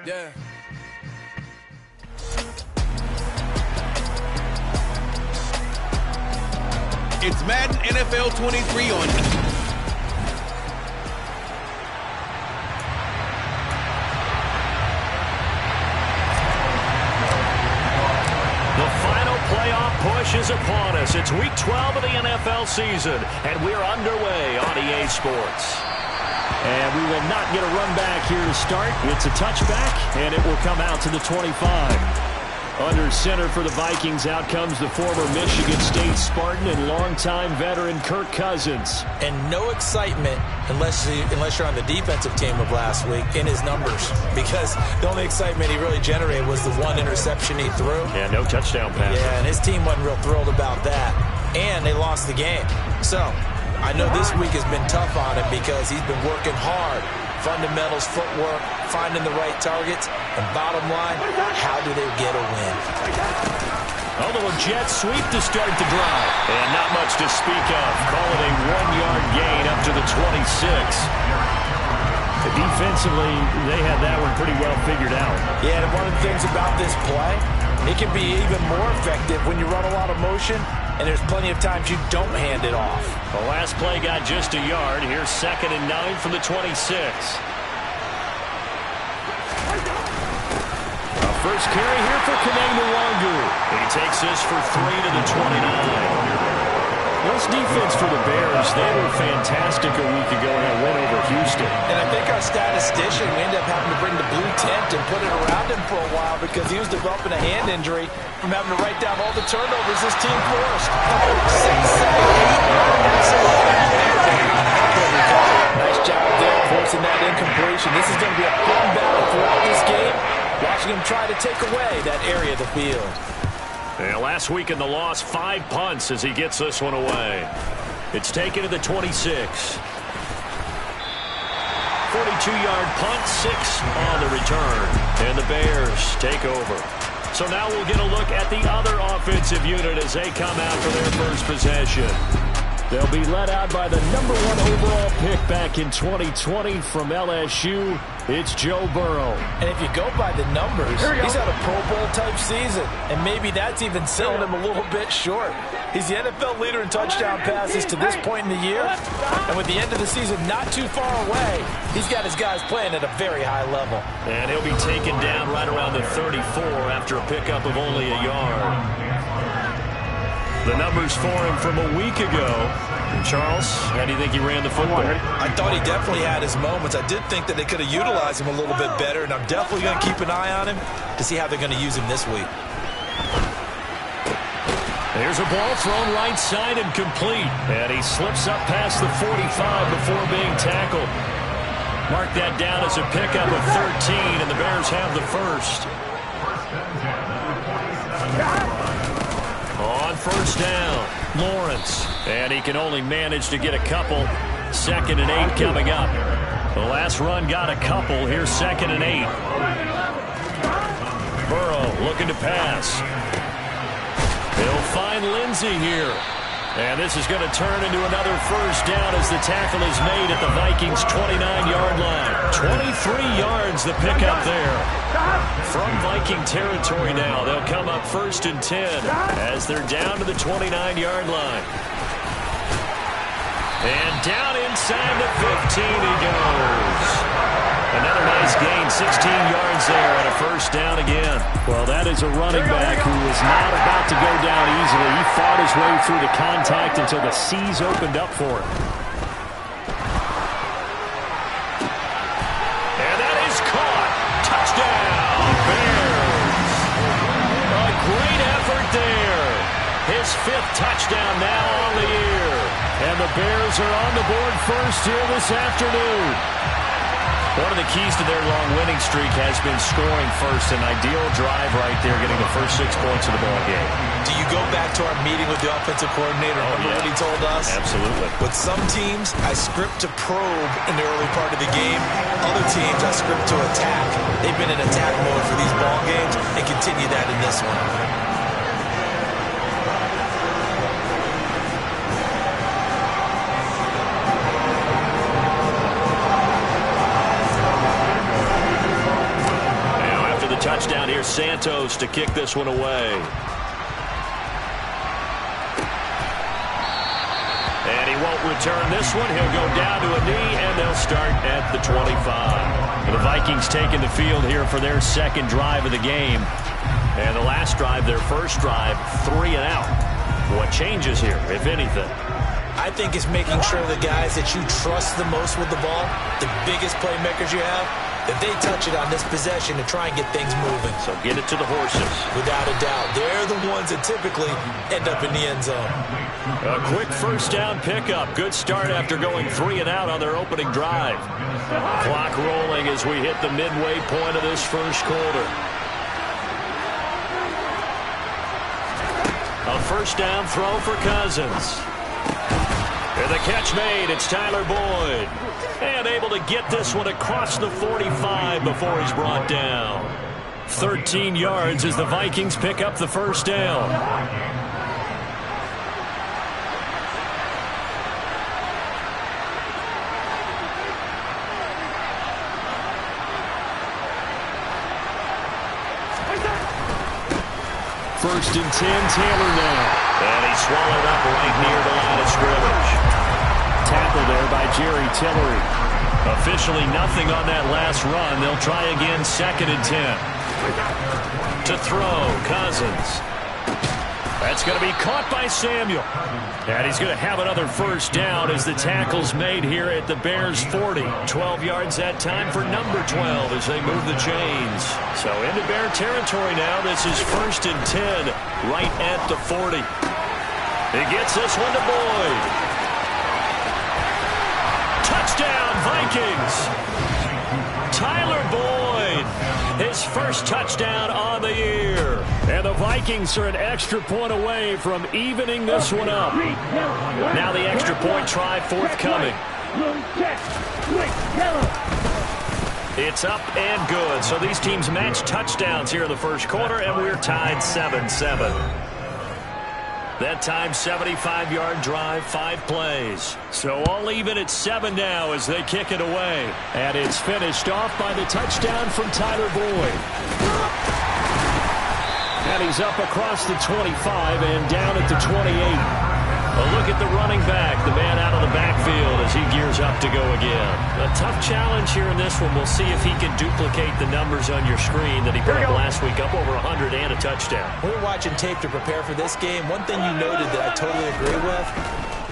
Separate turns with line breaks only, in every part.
Yeah. It's Madden NFL 23 on
The final playoff push is upon us. It's Week 12 of the NFL season, and we're underway on EA Sports. And we will not get a run back here to start. It's a touchback, and it will come out to the 25. Under center for the Vikings, out comes the former Michigan State Spartan and longtime veteran Kirk Cousins.
And no excitement unless you're on the defensive team of last week in his numbers, because the only excitement he really generated was the one interception he threw.
Yeah, no touchdown pass.
Yeah, and his team wasn't real thrilled about that. And they lost the game. So I know this week has been tough on him because he's been working hard. Fundamentals, footwork, finding the right targets, and bottom line, how do they get a win?
A little jet sweep to start the drive. And not much to speak of. Call it a 1-yard gain up to the 26. Defensively, they had that one pretty well figured out.
Yeah, and one of the things about this play, it can be even more effective when you run a lot of motion, and there's plenty of times you don't hand it off.
The last play got just a yard. Here's 2nd and 9 from the 26. First carry here for Kaneng. He takes this for 3 to the 29. This defense for the Bears, they were fantastic a week ago in that win over Houston.
And I think our statistician, we ended up having to bring the blue tent and put it around him for a while because he was developing a hand injury from having to write down all the turnovers this team forced. 6, 7, 8. Nice job there forcing that incompletion. This is going to be a fun battle throughout this game. Watching him try to take away that area of the field.
Yeah, last week in the loss, 5 punts as he gets this one away. It's taken to the 26. 42-yard punt, 6 on the return. And the Bears take over. So now we'll get a look at the other offensive unit as they come out for their first possession. They'll be led out by the number 1 overall pick back in 2020 from LSU. It's Joe Burrow.
And if you go by the numbers, he's had a Pro Bowl-type season. And maybe that's even selling him a little bit short. He's the NFL leader in touchdown passes to this point in the year. And with the end of the season not too far away, he's got his guys playing at a very high level.
And he'll be taken down right around the 34 after a pickup of only a yard. The numbers for him from a week ago. Charles, how do you think he ran the football?
I thought he definitely had his moments. I did think that they could have utilized him a little bit better, and I'm definitely going to keep an eye on him to see how they're going to use him this week.
There's a ball thrown right side and complete. And he slips up past the 45 before being tackled. Mark that down as a pickup of 13, and the Bears have the first. On first down, Lawrence. And he can only manage to get a couple. 2nd and 8 coming up. The last run got a couple. Here's 2nd and 8. Burrow looking to pass. He'll find Lindsey here. And this is going to turn into another first down as the tackle is made at the Vikings' 29-yard line. 23 yards the pickup there. From Viking territory now, they'll come up 1st and 10 as they're down to the 29-yard line. And down inside the 15 he goes. Another nice gain, 16 yards there and a first down again. Well, that is a running back who is not about to go down easily. He fought his way through the contact until the seas opened up for him. And that is caught. Touchdown, Bears. A great effort there. His 5th touchdown now on the year. And the Bears are on the board first here this afternoon. One of the keys to their long winning streak has been scoring first. An ideal drive right there, getting the first 6 points of the ball game.
Do you go back to our meeting with the offensive coordinator? Remember what he told us?
Absolutely.
With some teams, I script to probe in the early part of the game. Other teams, I script to attack. They've been in attack mode for these ball games and continue that in this one.
touchdown. Here's Santos to kick this one away. And he won't return this one. He'll go down to a knee, and they'll start at the 25. The Vikings taking the field here for their second drive of the game. And the last drive, their first drive, 3 and out. What changes here, if anything?
I think it's making sure the guys that you trust the most with the ball, the biggest playmakers you have, that they touch it on this possession to try and get things moving.
So get it to the horses.
Without a doubt. They're the ones that typically end up in the end zone.
A quick first down pickup. Good start after going 3 and out on their opening drive. Clock rolling as we hit the midway point of this first quarter. A first down throw for Cousins. And the catch made. It's Tyler Boyd. And able to get this one across the 45 before he's brought down. 13 yards as the Vikings pick up the first down. First and 10, Taylor now. And he's swallowed up right near the line of scrimmage. Tackle there by Jerry Tillery. Officially nothing on that last run. They'll try again, second and 10. To throw, Cousins. That's going to be caught by Samuel. And he's going to have another first down as the tackle's made here at the Bears' 40. 12 yards that time for number 12 as they move the chains. So into Bear territory now. This is first and 10 right at the 40. He gets this one to Boyd. Touchdown, Vikings. Tyler Boyd, his first touchdown on the year. And the Vikings are an extra point away from evening this one up. Now the extra point try forthcoming. It's up and good. So these teams match touchdowns here in the first quarter, and we're tied 7-7. That time, 75-yard drive, 5 plays. So all even at 7 now as they kick it away. And it's finished off by the touchdown from Tyler Boyd. And he's up across the 25 and down at the 28. A look at the running back, the man out of the backfield as he gears up to go again. A tough challenge here in this one. We'll see if he can duplicate the numbers on your screen that he put up last week, up over 100 and a touchdown.
We were watching tape to prepare for this game. One thing you noted that I totally agree with,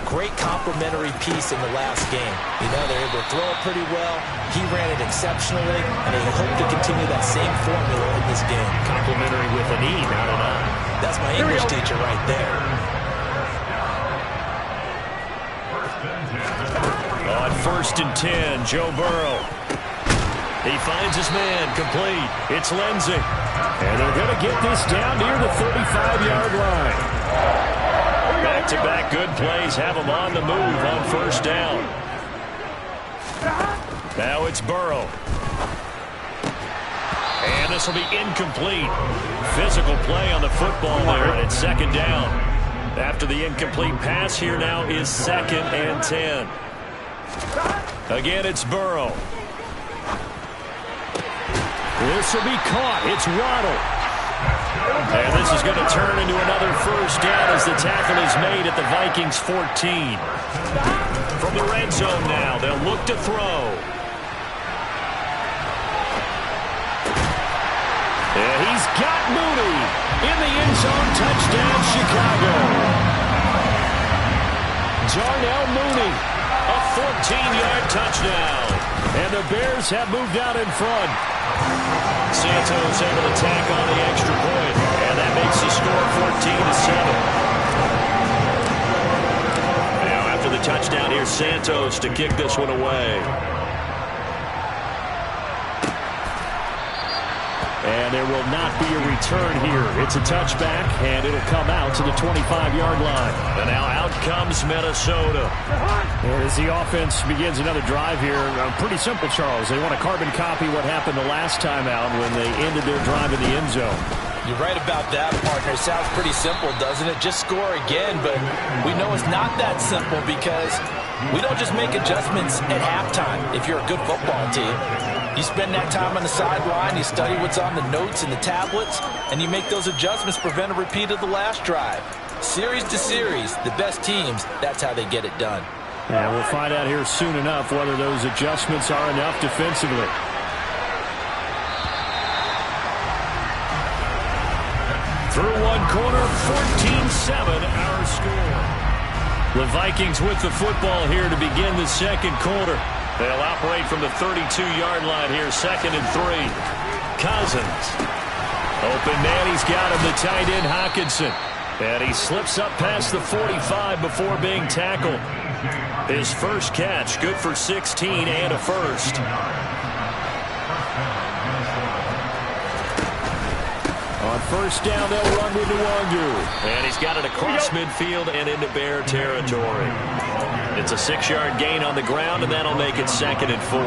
great complementary piece in the last game. You know, they're able to throw it pretty well. He ran it exceptionally, and they hope to continue that same formula in this game.
Complimentary with an E, not an I.
That's my English teacher right there.
On first and 10, Joe Burrow. He finds his man, complete. It's Lindsey. And they're going to get this down near the 35-yard line. Back-to-back good plays have them on the move on first down. Now it's Burrow. And this will be incomplete. Physical play on the football there, and it's second down. After the incomplete pass, here now is second and 10. Again, it's Burrow. This will be caught. It's Waddle. And this is going to turn into another first down as the tackle is made at the Vikings' 14. From the red zone now, they'll look to throw. And he's got Mooney in the end zone. Touchdown, Chicago. Darnell Mooney, a 14-yard touchdown. And the Bears have moved out in front. Santos able to tack on the extra point. And that makes the score 14-7. Now after the touchdown, here's Santos to kick this one away. And there will not be a return here. It's a touchback, and it'll come out to the 25-yard line. And now out comes Minnesota. And as the offense begins another drive here, pretty simple, Charles. They want to carbon copy what happened the last time out when they ended their drive in the end zone.
You're right about that, partner. It sounds pretty simple, doesn't it? Just score again, but we know it's not that simple because we don't just make adjustments at halftime if you're a good football team. You spend that time on the sideline, you study what's on the notes and the tablets, and you make those adjustments to prevent a repeat of the last drive. Series to series, the best teams, that's how they get it done.
And we'll find out here soon enough whether those adjustments are enough defensively. Through one corner, 14-7 our score. The Vikings with the football here to begin the second quarter. They'll operate from the 32-yard line here, 2nd and 3. Cousins. Open man, he's got him, the tight end Hockenson. And he slips up past the 45 before being tackled. His first catch, good for 16 and a first. On first down, they'll run with Nwangu. And he's got it across midfield and into Bear territory. It's a 6-yard gain on the ground, and that'll make it 2nd and 4.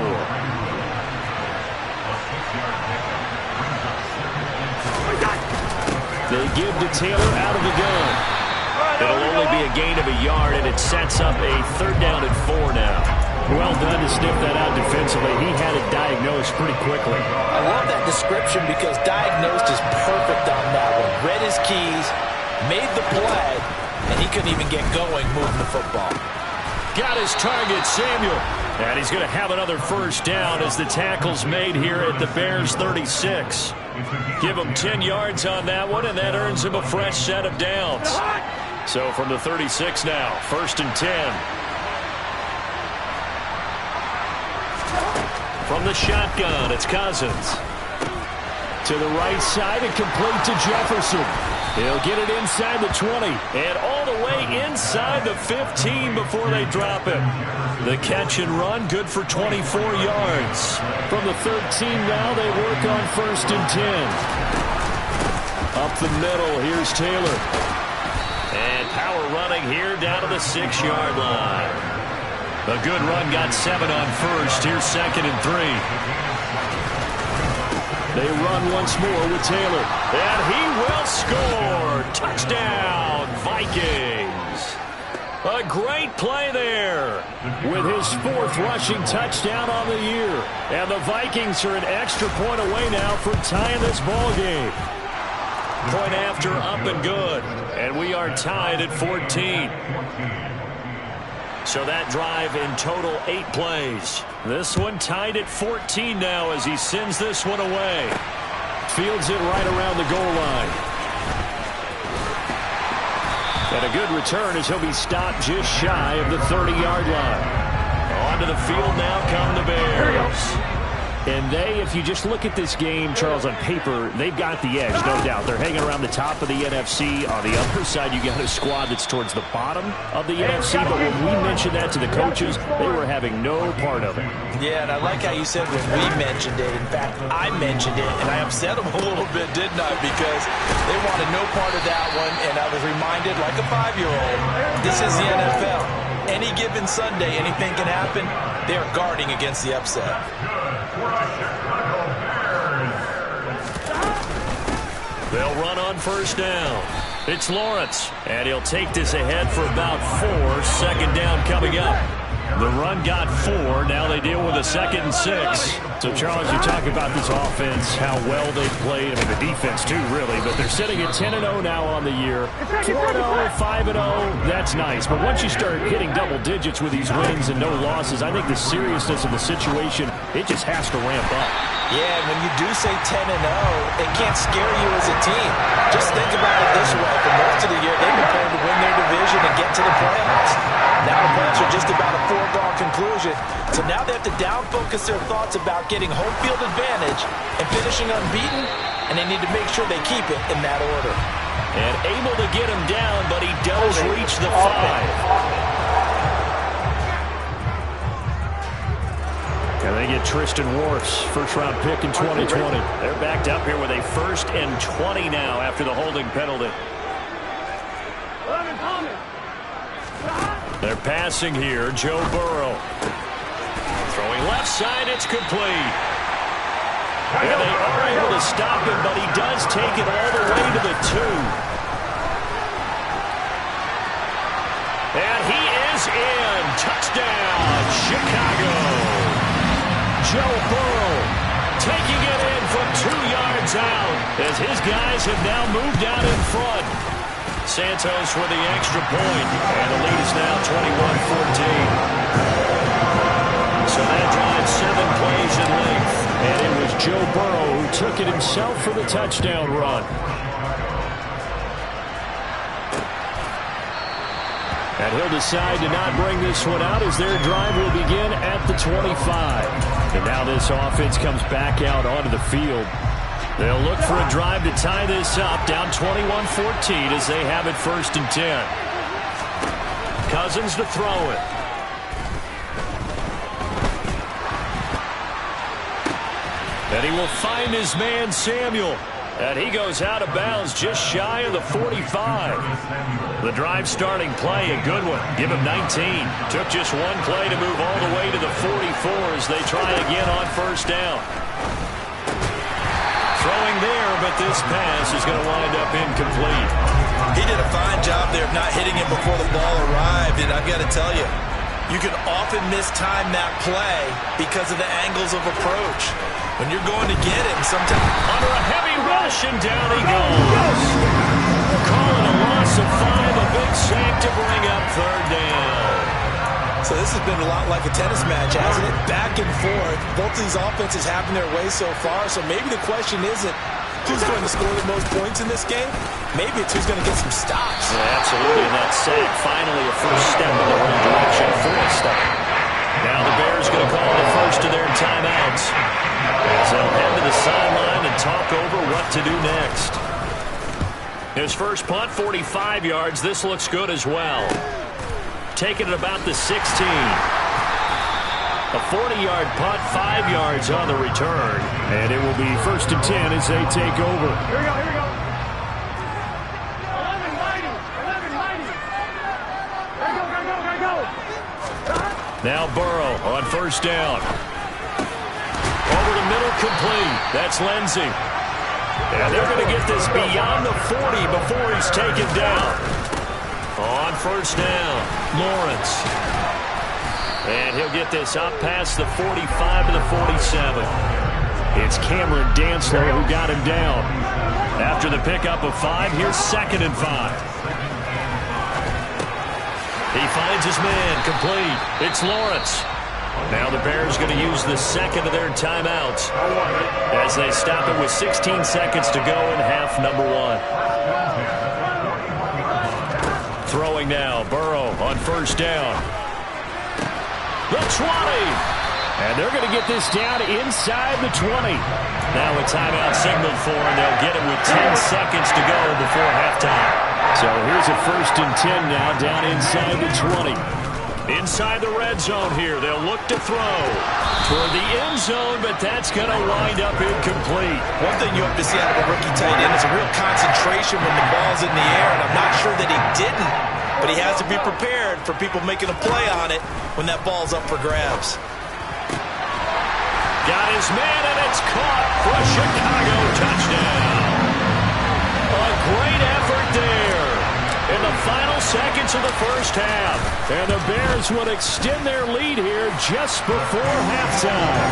They give to Taylor out of the gun. It'll only be a gain of a yard, and it sets up a 3rd down and 4 now. Well done to sniff that out defensively. He had it diagnosed pretty quickly.
I love that description because diagnosed is perfect on that one. Read his keys, made the play, and he couldn't even get going moving the football.
Got his target, Samuel. And he's going to have another first down as the tackle's made here at the Bears' 36. Give him 10 yards on that one, and that earns him a fresh set of downs. So from the 36 now, 1st and 10. From the shotgun, it's Cousins. To the right side and complete to Jefferson. He'll get it inside the 20 and all the way inside the 15 before they drop it. The catch and run, good for 24 yards. From the 13 now, they work on 1st and 10. Up the middle, here's Taylor. And power running here down to the 6-yard line. A good run, got 7 on first. Here's 2nd and 3. They run once more with Taylor. And he will score. Touchdown, Vikings. A great play there with his 4th rushing touchdown on the year. And the Vikings are an extra point away now from tying this ball game. Point after, up and good. And we are tied at 14. So that drive in total 8 plays. This one tied at 14 now as he sends this one away. Fields it right around the goal line. And a good return as he'll be stopped just shy of the 30-yard line. Onto the field now come the Bears. And they, if you just look at this game, Charles, on paper, they've got the edge, no doubt. They're hanging around the top of the NFC. On the other side, you got a squad that's towards the bottom of the NFC. But when we mentioned that to the coaches, they were having no part of it.
Yeah, and I like how you said when we mentioned it. In fact, I mentioned it, and I upset them a little bit, didn't I? Because they wanted no part of that one, and I was reminded, like a 5-year-old, this is the NFL. Any given Sunday, anything can happen. They're guarding against the upset.
They'll run on first down. It's Lawrence, and he'll take this ahead for about 4. 2nd down coming up. The run got 4. Now they deal with a 2nd and 6. So, Charles, you talk about this offense, how well they played. I mean, the defense, too, really. But they're sitting at 10-0 now on the year. 4-0, 5-0, that's nice. But once you start hitting double digits with these wins and no losses, I think the seriousness of the situation, it just has to ramp up.
Yeah, and when you do say 10-0, it can't scare you as a team. Just think about it this way. For most of the year, they've been playing to win their division and get to the playoffs. Now the playoffs are just about a foregone conclusion. So now they have to down-focus their thoughts about getting home field advantage and finishing unbeaten, and they need to make sure they keep it in that order.
And able to get him down, but he does reach the 5. And they get Tristan Wirfs, first-round pick in 2020. They're backed up here with a 1st and 20 now after the holding penalty. They're passing here, Joe Burrow. Throwing left side, it's complete. And they are able to stop him, but he does take it all the way to the 2. And he is in. Touchdown, Chicago. Joe Burrow goes out as his guys have now moved out in front. Santos for the extra point, and the lead is now 21-14. So that drives 7 plays in length, and it was Joe Burrow who took it himself for the touchdown run. And he'll decide to not bring this one out as their drive will begin at the 25. And now this offense comes back out onto the field. They'll look for a drive to tie this up, down 21-14 as they have it 1st and 10. Cousins to throw it. And he will find his man Samuel. And he goes out of bounds just shy of the 45. The drive starting play, a good one. Give him 19. Took just one play to move all the way to the 44 as they try again on 1st down. Throwing there, but this pass is going to wind up incomplete.
He did a fine job there of not hitting him before the ball arrived. And I've got to tell you, you can often mistime that play because of the angles of approach. When you're going to get him, sometimes
under a heavy rush, and down he goes. Calling a loss of 5, a big sack to bring up 3rd down.
So this has been a lot like a tennis match, hasn't it? Back and forth. Both of these offenses having their way so far. So maybe the question isn't who's going to score the most points in this game. Maybe it's who's going to get some stops.
Yeah, absolutely, and that sack finally a first step in the right direction for a stop. Now the Bears going to call the first of their timeouts as they'll head to the sideline and talk over what to do next. His first punt, 45 yards. This looks good as well. Taking it about the 16. A 40-yard punt, 5 yards on the return. And it will be 1st and 10 as they take over.
Here we go, here we go. 11-90. Go.
Now Burrow on 1st down. Over the middle, complete. That's Lindsey. And they're going to get this beyond the 40 before he's taken down. On 1st down, Lawrence. And he'll get this up past the 45 to the 47. It's Cameron Dantzler who got him down. After the pickup of 5, here's 2nd and 5. He finds his man, complete. It's Lawrence. Now the Bears going to use the 2nd of their timeouts as they stop it with 16 seconds to go in half number 1. Throwing now, Burrow on 1st down. The 20. And they're going to get this down inside the 20. Now a timeout signaled for, and they'll get it with 10 seconds to go before halftime. So here's a 1st and 10 now down inside the 20. Inside the red zone here. They'll look to throw toward the end zone, but that's going to wind up incomplete.
One thing you have to see out of a rookie tight end is a real concentration when the ball's in the air, and I'm not sure that he didn't, but he has to be prepared for people making a play on it when that ball's up for grabs.
Got his man, and it's caught for a Chicago touchdown. A great effort there in the final seconds of the 1st half. And the Bears would extend their lead here just before halftime.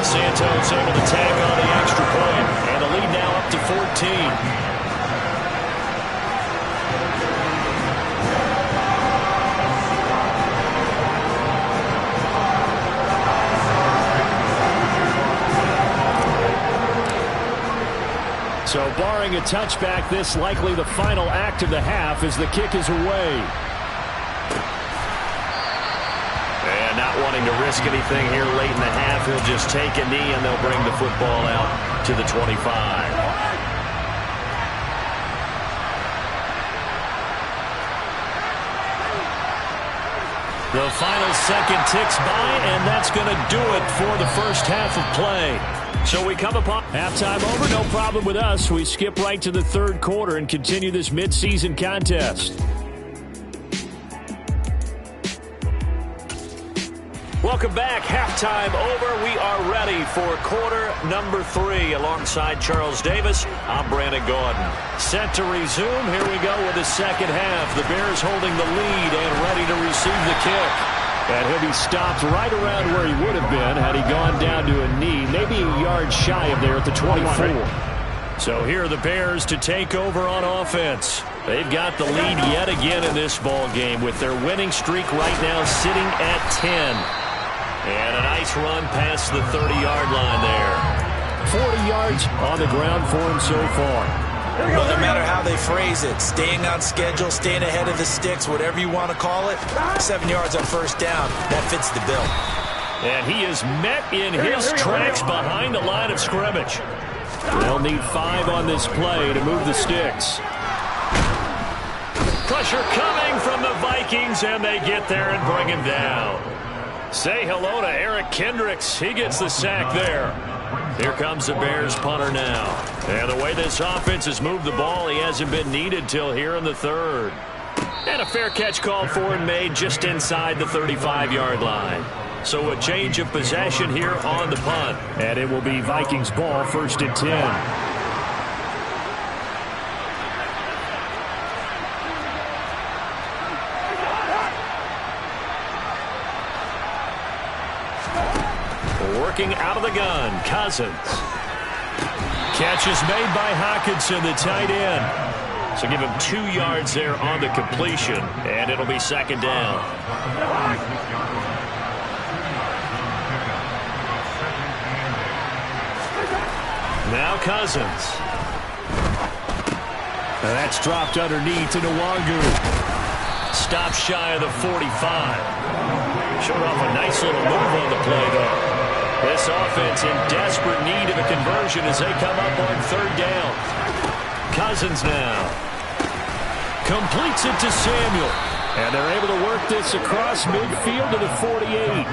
Santos able to tag on the extra point, and the lead now up to 14. So barring a touchback, this likely the final act of the half as the kick is away. And not wanting to risk anything here late in the half, he'll just take a knee and they'll bring the football out to the 25. The final second ticks by, and that's going to do it for the 1st half of play. So we come upon halftime over, no problem with us. We skip right to the 3rd quarter and continue this midseason contest. Welcome back. Halftime over. We are ready for quarter number 3 alongside Charles Davis. I'm Brandon Gordon. Set to resume. Here we go with the 2nd half. The Bears holding the lead and ready to receive the kick. And he'll be stopped right around where he would have been had he gone down to a knee, maybe a yard shy of there at the 24. So here are the Bears to take over on offense. They've got the lead yet again in this ball game with their winning streak right now sitting at 10. And a nice run past the 30-yard line there. 40 yards on the ground for him so far.
Well, no matter how they phrase it, staying on schedule, staying ahead of the sticks, whatever you want to call it, 7 yards on first down, that fits the bill.
And he is met in his tracks behind the line of scrimmage. They'll need 5 on this play to move the sticks. Pressure coming from the Vikings, and they get there and bring him down. Say hello to Eric Kendricks. He gets the sack there. Here comes the Bears punter now. And the way this offense has moved the ball, he hasn't been needed till here in the third. And a fair catch called for and made just inside the 35-yard line. So a change of possession here on the punt. And it will be Vikings ball, 1st and 10. Working out of the gun, Cousins. Catch is made by Hockenson, the tight end. So give him 2 yards there on the completion, and it'll be 2nd down. Now Cousins. And that's dropped underneath to Nwangu. Stop shy of the 45. Showed off a nice little move on the play, though. This offense in desperate need of a conversion as they come up on 3rd down. Cousins now. Completes it to Samuel. And they're able to work this across midfield to the 48.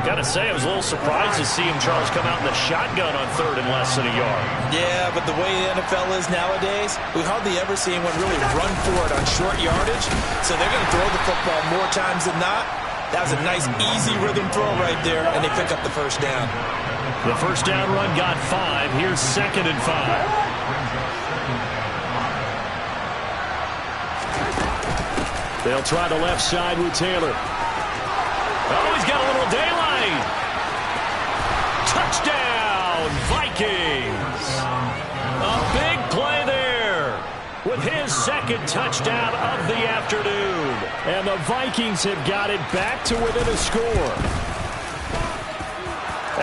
Got to say, I was a little surprised to see him, Charles, come out in the shotgun on 3rd and less than a yard.
Yeah, but the way the NFL is nowadays, we hardly ever see anyone really run for it on short yardage. So they're going to throw the football more times than not. That was a nice, easy rhythm throw right there, and they pick up the 1st down.
The 1st down run got 5. Here's 2nd and 5. They'll try the left side with Taylor. Oh, he's got a little daylight. Touchdown, Vikings. A big play there with his 2nd touchdown of the afternoon. And the Vikings have got it back to within a score.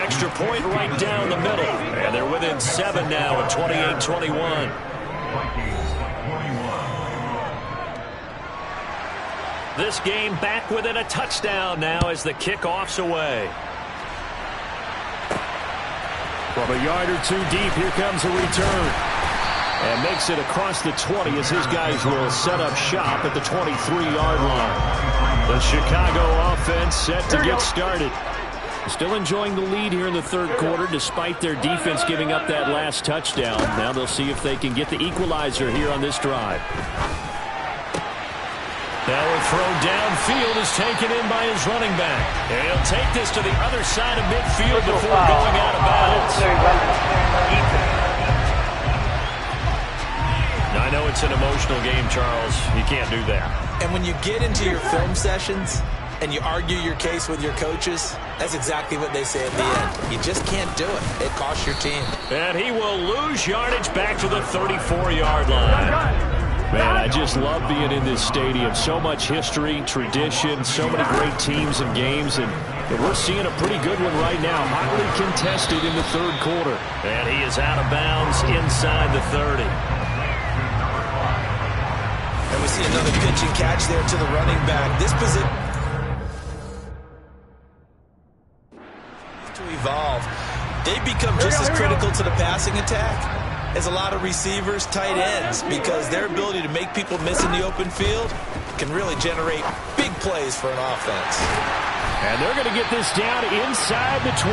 Extra point right down the middle. And they're within 7 now at 28-21. This game back within a touchdown now as the kickoff's away. From a yard or 2 deep, here comes a return. And makes it across the 20 as his guys will set up shop at the 23-yard line. The Chicago offense set to get started. Still enjoying the lead here in the 3rd quarter despite their defense giving up that last touchdown. Now they'll see if they can get the equalizer here on this drive. Now a throw downfield is taken in by his running back. And he'll take this to the other side of midfield before going out of bounds. Now, I know it's an emotional game, Charles. You can't do that. And when you get into your film sessions and you argue your case with your coaches, that's exactly what they say at the end. You just can't do it. It costs your team. And he will lose yardage back to the 34-yard line. Man, I just love being in this stadium. So much history, tradition, so many great teams and games, and we're seeing a pretty good one right now. Hotly contested in the 3rd quarter. And he is out of bounds inside the 30.
And we see another pitch and catch there to the running back. This position to evolve. They become just as critical to the passing attack as a lot of receivers, tight ends, because their ability to make people miss in the open field can really generate big plays for an offense.
And they're going to get this down inside the 20.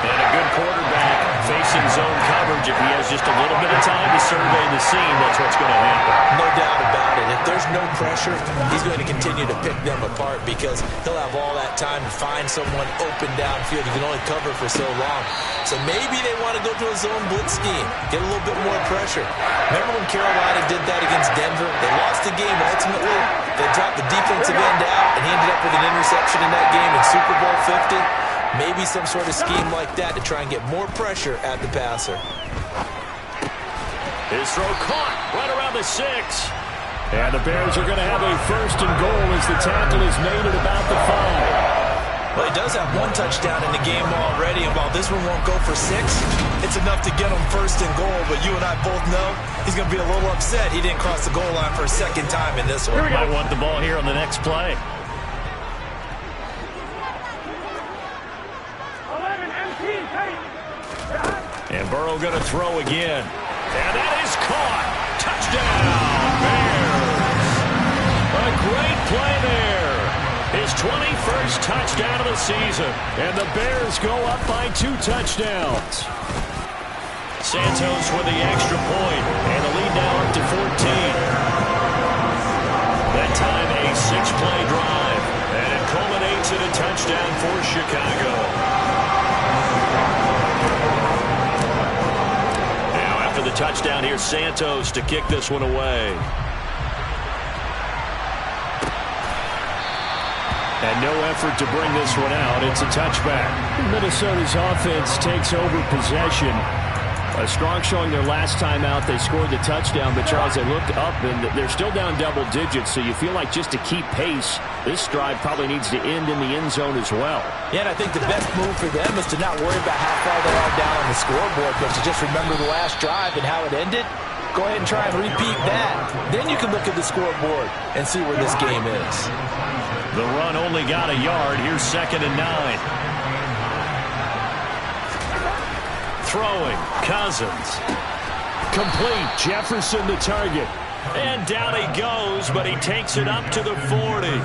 And a good quarterback facing in zone coverage. If he has just a little bit of time to survey the scene, that's what's going to happen.
No doubt about it. If there's no pressure, he's going to continue to pick them apart because he'll have all that time to find someone open downfield. He can only cover for so long. So maybe they want to go to a zone blitz scheme, get a little bit more pressure. Remember when Carolina did that against Denver? They lost the game ultimately. They dropped the defensive end out, and he ended up with an interception in that game in Super Bowl 50. Maybe some sort of scheme like that to try and get more pressure at the passer.
His throw caught right around the 6. And the Bears are going to have a 1st and goal as the tackle is made at about the 5.
Well, he does have 1 touchdown in the game already, and while this one won't go for 6, it's enough to get him 1st and goal. But you and I both know he's going to be a little upset he didn't cross the goal line for a 2nd time in this one.
Might want the ball here on the next play.
11 MT,
And Burrow going to throw again. And that is caught. Touchdown, Bears. A great play there. His 21st touchdown of the season. And the Bears go up by 2 touchdowns. Santos with the extra point. And the lead now up to 14. That time a 6-play drive. And it culminates in a touchdown for Chicago. After the touchdown, here's Santos to kick this one away. And no effort to bring this one out. It's a touchback. Minnesota's offense takes over possession. A strong showing their last time out. They scored the touchdown, but Charles, they looked up, and they're still down double digits, so you feel like just to keep pace, this drive probably needs to end in the end zone as well.
Yeah, and I think the best move for them is to not worry about how far they are down on the scoreboard, but to just remember the last drive and how it ended. Go ahead and try and repeat that. Then you can look at the scoreboard and see where this game is.
The run only got a yard. Here's 2nd and 9. Throwing, Cousins. Complete, Jefferson the target. And down he goes, but he takes it up to the 40.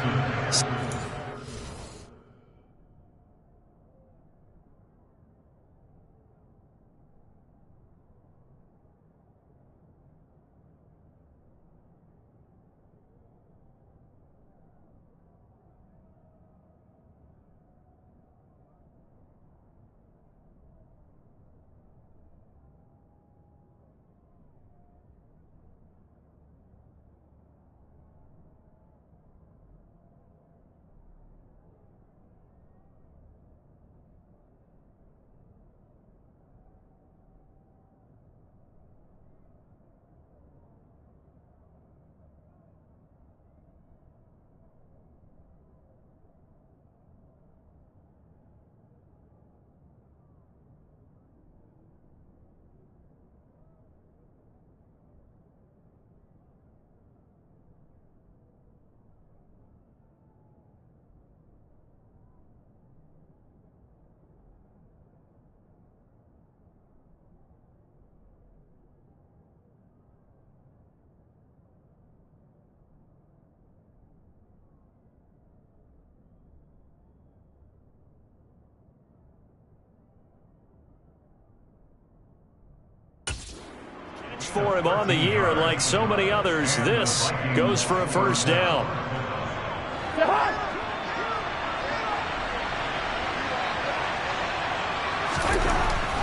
For him on the year, and like so many others, this goes for a 1st down.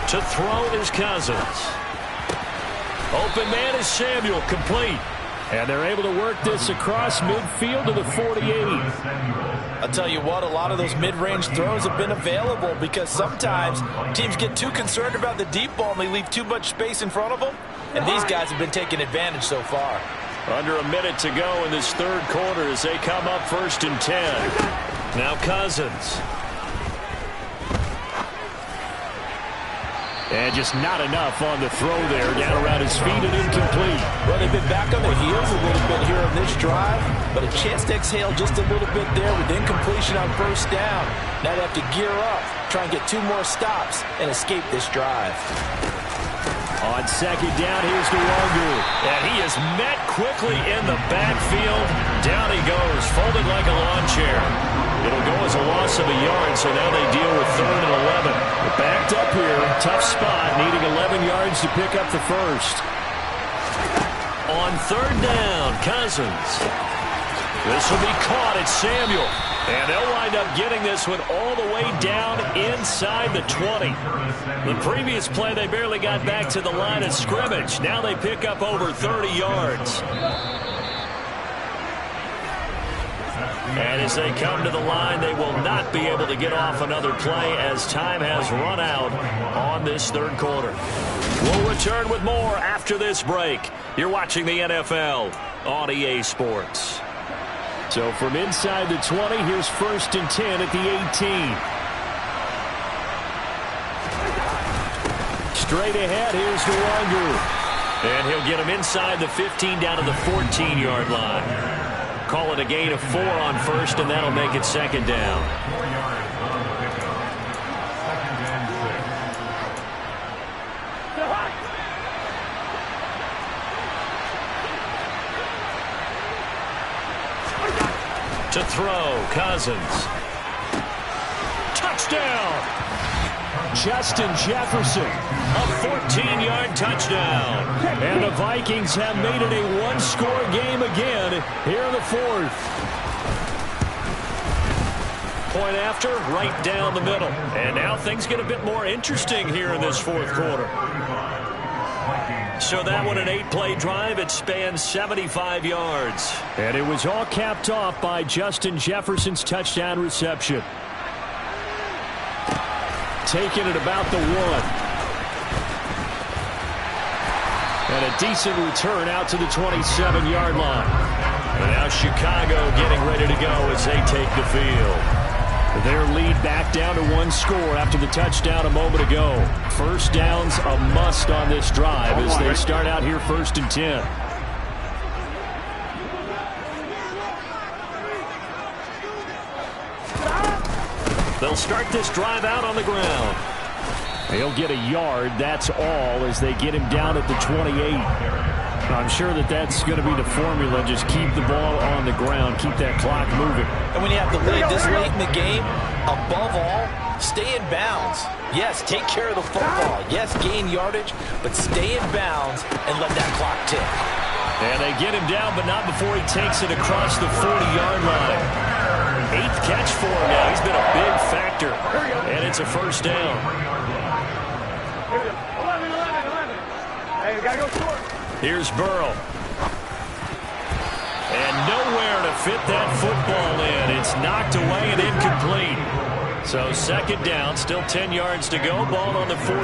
To throw is Cousins. Open man is Samuel, complete. And they're able to work this across midfield to the 48.
I'll tell you what, a lot of those mid-range throws have been available because sometimes teams get too concerned about the deep ball and they leave too much space in front of them. And these guys have been taking advantage so far.
Under a minute to go in this 3rd quarter as they come up 1st and 10. Now Cousins. And just not enough on the throw there. Down around his feet and incomplete.
Well, they've been back on their heels a little bit here on this drive, but a chance to exhale just a little bit there with incompletion on 1st down. Now they have to gear up, try and get 2 more stops, and escape this drive.
On 2nd down, here's DeWangu. And he is met quickly in the backfield. Down he goes, folded like a lawn chair. It'll go as a loss of a yard, so now they deal with 3rd and 11. Backed up here. Tough spot, needing 11 yards to pick up the first. On third down, Cousins. This will be caught at Samuel. And they'll wind up getting this one all the way down inside the 20. The previous play, they barely got back to the line of scrimmage. Now they pick up over 30 yards. And as they come to the line, they will not be able to get off another play as time has run out on this third quarter. We'll return with more after this break. You're watching the NFL on EA Sports. So from inside the 20, here's 1st and 10 at the 18. Straight ahead, here's Nwangu. And he'll get him inside the 15 down to the 14-yard line. Call it a gain of 4 on first, and that'll make it 2nd down. To throw, Cousins. Touchdown! Justin Jefferson, a 14-yard touchdown. And the Vikings have made it a one-score game again here in the 4th. Point after, right down the middle. And now things get a bit more interesting here in this 4th quarter. So that one, an 8-play drive. It spans 75 yards. And it was all capped off by Justin Jefferson's touchdown reception. Taking it about the 1. And a decent return out to the 27-yard line. And now Chicago getting ready to go as they take the field. Their lead back down to 1 score after the touchdown a moment ago. First down's a must on this drive as they start out here 1st and 10. They'll start this drive out on the ground. He'll get a yard, that's all, as they get him down at the 28. I'm sure that that's going to be the formula. Just keep the ball on the ground, keep that clock moving.
And when you have the lead this late in the game, above all, stay in bounds. Yes, take care of the football. Yes, gain yardage, but stay in bounds and let that clock tick.
And they get him down, but not before he takes it across the 40-yard line. 8th catch for him now. He's been a big factor. And it's a first down.
11. Hey, we got to go short.
Here's Burrow. And nowhere to fit that football in. It's knocked away and incomplete. So 2nd down, still 10 yards to go. Ball on the 43.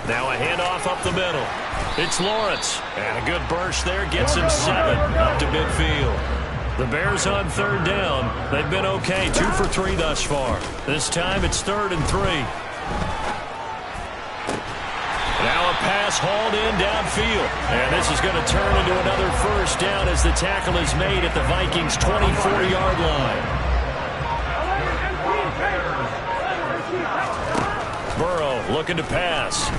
Now a handoff up the middle. It's Lawrence. And a good burst there. Gets him 7 up to midfield. The Bears on 3rd down. They've been okay. 2 for 3 thus far. This time it's 3rd and 3. Now a pass hauled in downfield. And this is going to turn into another first down as the tackle is made at the Vikings' 24-yard line. Burrow looking to pass.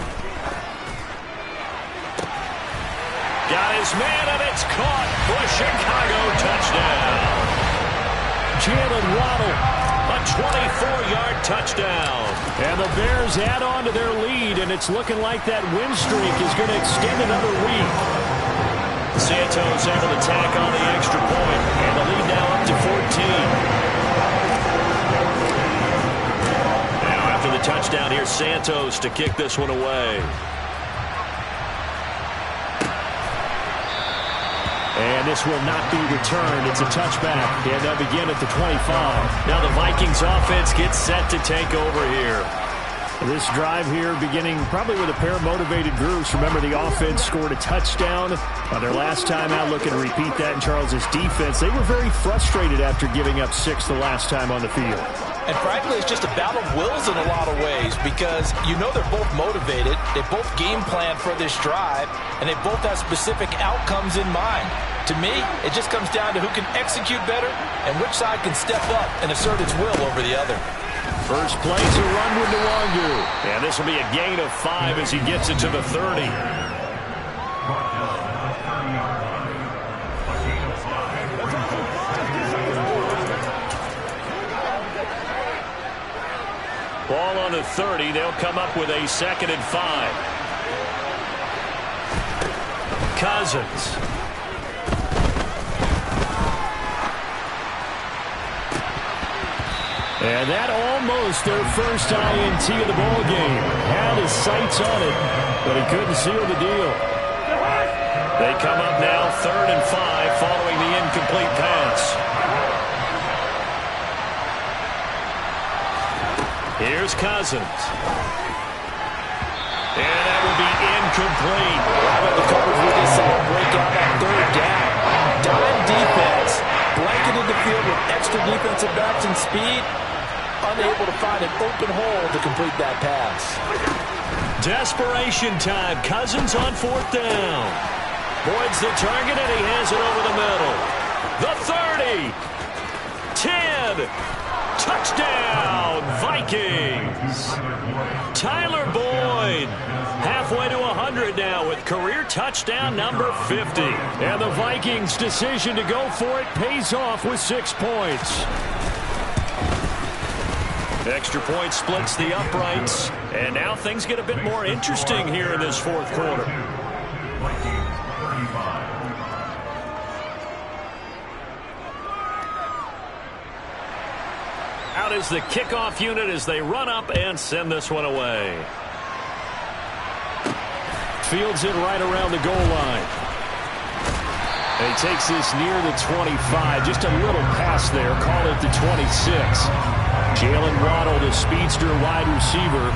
Got his man, and it's caught for a Chicago touchdown. Jalen Waddle, a 24-yard touchdown. And the Bears add on to their lead, and it's looking like that win streak is going to extend another week. Santos able to tack on the extra point, and the lead now up to 14. Now after the touchdown, here's Santos to kick this one away. And this will not be returned. It's a touchback. And they'll begin at the 25. Now the Vikings offense gets set to take over here. This drive here beginning probably with a pair of motivated groups. Remember, the offense scored a touchdown on their last time out. Looking to repeat that in Charles's defense. They were very frustrated after giving up 6 the last time on the field.
And frankly, it's just a battle of wills in a lot of ways because you know they're both motivated. They both game plan for this drive, and they both have specific outcomes in mind. To me, it just comes down to who can execute better and which side can step up and assert its will over the other.
First play's a run with Nwangu. And this will be a gain of 5 as he gets it to the 30. Ball on the 30. They'll come up with a 2nd and 5. Cousins. And that almost their first INT of the ball game. Had his sights on it, but he couldn't seal the deal. They come up now 3rd and 5 following the incomplete pass. Here's Cousins. And that will be incomplete.
How about the coverage we just saw break out on 3rd down? Dime defense, blanketed the field with extra defensive backs and speed. Unable to find an open hole to complete that pass.
Desperation time. Cousins on 4th down. Boyd's the target, and he has it over the middle. The 30. 10. Touchdown, Vikings. Tyler Boyd. Halfway to 100 now with career touchdown number 50. And the Vikings' decision to go for it pays off with 6 points. Extra point splits the uprights, and now things get a bit more interesting here in this 4th quarter. Out is the kickoff unit as they run up and send this one away. Fields it right around the goal line. And he takes this near the 25. Just a little pass there. Call it the 26. Jalen Waddle, the speedster wide receiver,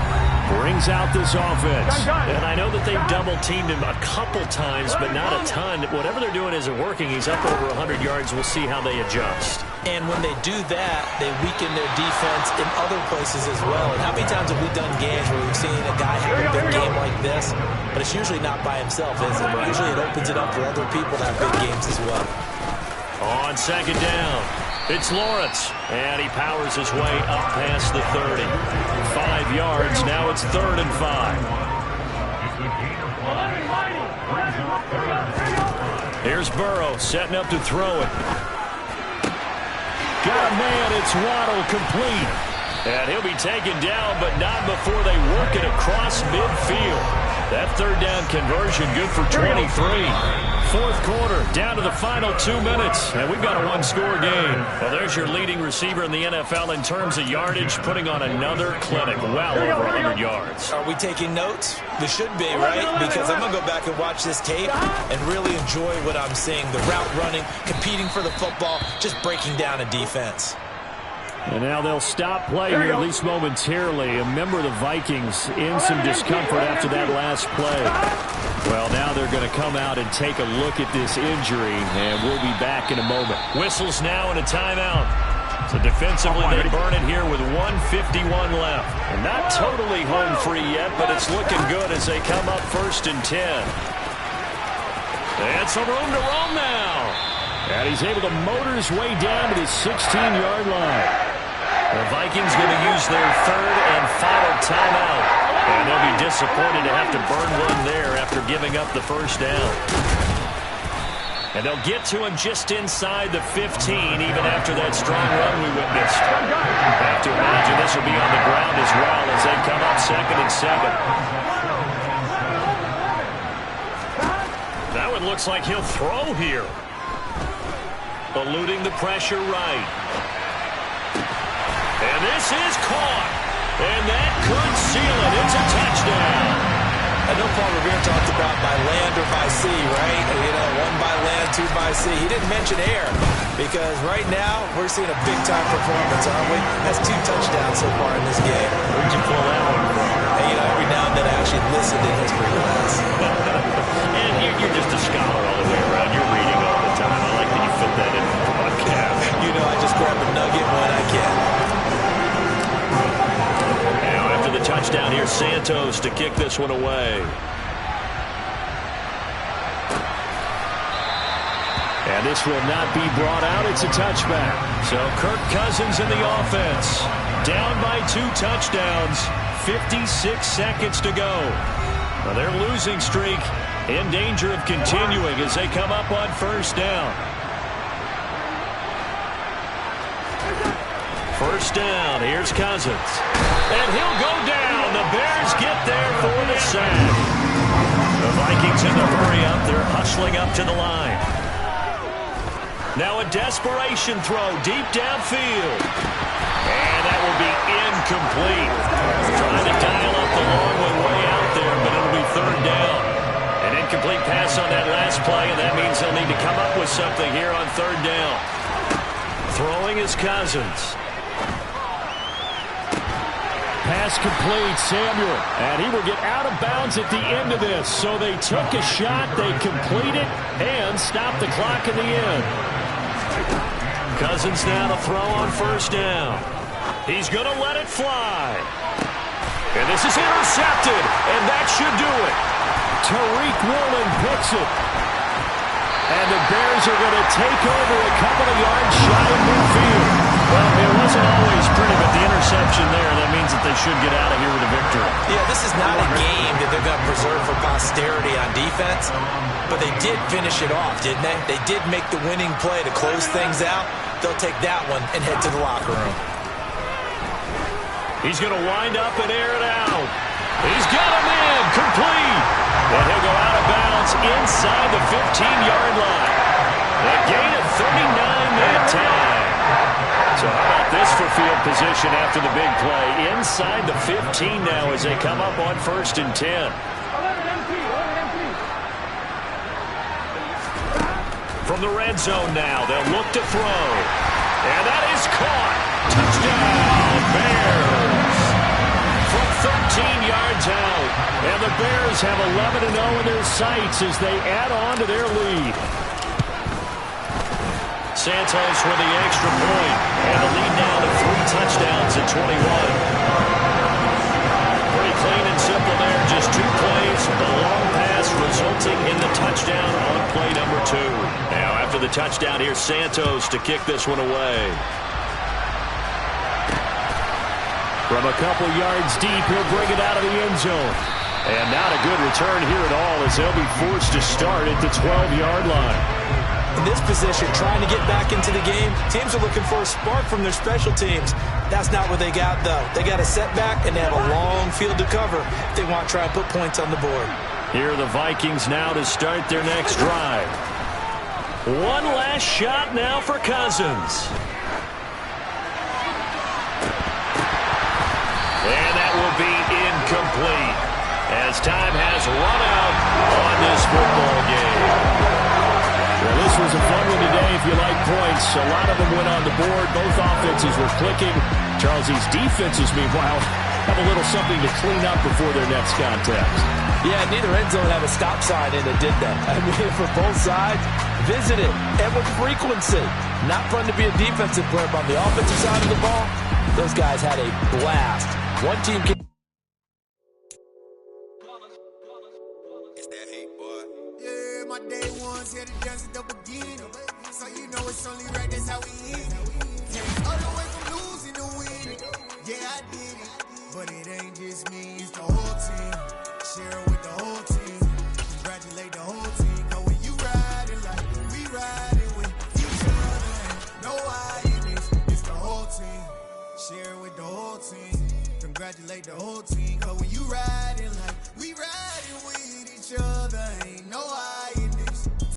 brings out this offense. And I know that they've double-teamed him a couple times, but not a ton. Whatever they're doing isn't working. He's up over 100 yards. We'll see how they adjust.
And when they do that, they weaken their defense in other places as well. And how many times have we done games where we've seen a guy have a big game like this, but it's usually not by himself, is it? Usually it opens it up for other people to have big games as well.
On 2nd down, it's Lawrence, and he powers his way up past the 30. 5 yards, now it's 3rd and 5. Here's Burrow setting up to throw it. Got a man, it's Waddle, complete. And he'll be taken down, but not before they work it across midfield. That 3rd down conversion good for 23. 4th quarter, down to the final 2 minutes, and we've got a 1-score game. Well, there's your leading receiver in the NFL in terms of yardage, putting on another clinic, well over 100 yards.
Are we taking notes? We should be, right? Because I'm going to go back and watch this tape and really enjoy what I'm seeing. The route running, competing for the football, just breaking down a defense.
And now they'll stop play here, at least momentarily. A member of the Vikings in some discomfort after that last play. Well, now they're going to come out and take a look at this injury, and we'll be back in a moment. Whistles now and a timeout. So defensively, they burn it here with 1:51 left. And not totally home free yet, but it's looking good as they come up 1st and 10. And some room to roam now. And he's able to motor his way down to the 16-yard line. The Vikings going to use their 3rd and final timeout. And they'll be disappointed to have to burn one there after giving up the 1st down. And they'll get to him just inside the 15, even after that strong run we witnessed. I have to imagine this will be on the ground as well as they come up 2nd and 7. That one looks like he'll throw here. Eluding the pressure right. And this is caught. And that could seal it. It's a touchdown.
I know Paul Revere talked about by land or by sea, right? You know, 1 by land, 2 by sea. He didn't mention air because right now we're seeing a big-time performance, aren't we? Has 2 touchdowns so far in this game.
Where'd you pull that one from?
And, you know, every now and then I actually listened in history class.
And you're just a scholar all the way around. You're reading all the time. I like that you fit that in the broadcast.
You know, I just grab a nugget when I can.
Now after the touchdown, here's Santos to kick this one away. And this will not be brought out. It's a touchback. So Kirk Cousins in the offense. Down by 2 touchdowns. 56 seconds to go. Now their losing streak in danger of continuing as they come up on 1st down. 1st down. Here's Cousins. And he'll go down. The Bears get there for the sack. The Vikings in the hurry-up. They're hustling up to the line. Now a desperation throw deep downfield. And that will be incomplete. Trying to dial up the long one way out there, but it'll be third down. An incomplete pass on that last play, and that means they'll need to come up with something here on third down. Throwing is Cousins.
Pass complete, Samuel. And he will get out of bounds at the end of this. So they took a shot, they completed, and stopped the clock in the end.
Cousins now to throw on first down. He's going to let it fly. And this is intercepted, and that should do it.
Tariq Woolen picks it. And the Bears are going to take over a couple of yards shy of midfield.
Well, it wasn't always pretty, but the interception there, that means that they should get out of here with a victory.
Yeah, this is not a game that they're going to preserve for posterity on defense, but they did finish it off, didn't they? They did make the winning play to close things out. They'll take that one and head to the locker room.
He's going to wind up and air it out. He's got him in, complete. And he'll go out of bounds inside the 15-yard line. A gain of 39 that time. So how about this for field position after the big play? Inside the 15 now as they come up on 1st and 10. From the red zone now, they'll look to throw. And that is caught. Touchdown, Bears. From 13 yards out. And the Bears have 11-0 in their sights as they add on to their lead. Santos with the extra point. And the lead now to 3 touchdowns at 21. Pretty clean and simple there. Just 2 plays. The long pass resulting in the touchdown on play number 2. Now after the touchdown, here's Santos to kick this one away.
From a couple yards deep, he'll bring it out of the end zone. And not a good return here at all as they'll be forced to start at the 12-yard line.
In this position, trying to get back into the game, teams are looking for a spark from their special teams. That's not what they got, though. They got a setback, and they have a long field to cover if they want to try and put points on the board.
Here are the Vikings now to start their next drive. One last shot now for Cousins. And that will be incomplete as time has run out on this football game.
Well, this was a fun one today if you like points. A lot of them went on the board. Both offenses were clicking. Charles, these defenses, meanwhile, have a little something to clean up before their next contest.
Yeah, neither end zone had a stop sign in it, did they? I mean, for both sides, visit it, and with frequency. Not fun to be a defensive player, but on the offensive side of the ball, those guys had a blast. One team can...
It's that hate, boy. Yeah, my day ones here to dance at the beginning. So you know it's only right, that's how we eat. All the way from losing to winning. Yeah, I did it. But it ain't just me, it's the whole team. Share it with the whole team. Congratulate the whole team. Cause when you riding like we riding with each other, no hiding, it's the whole team. Share it with the whole team. Congratulate the whole team. Cause when you riding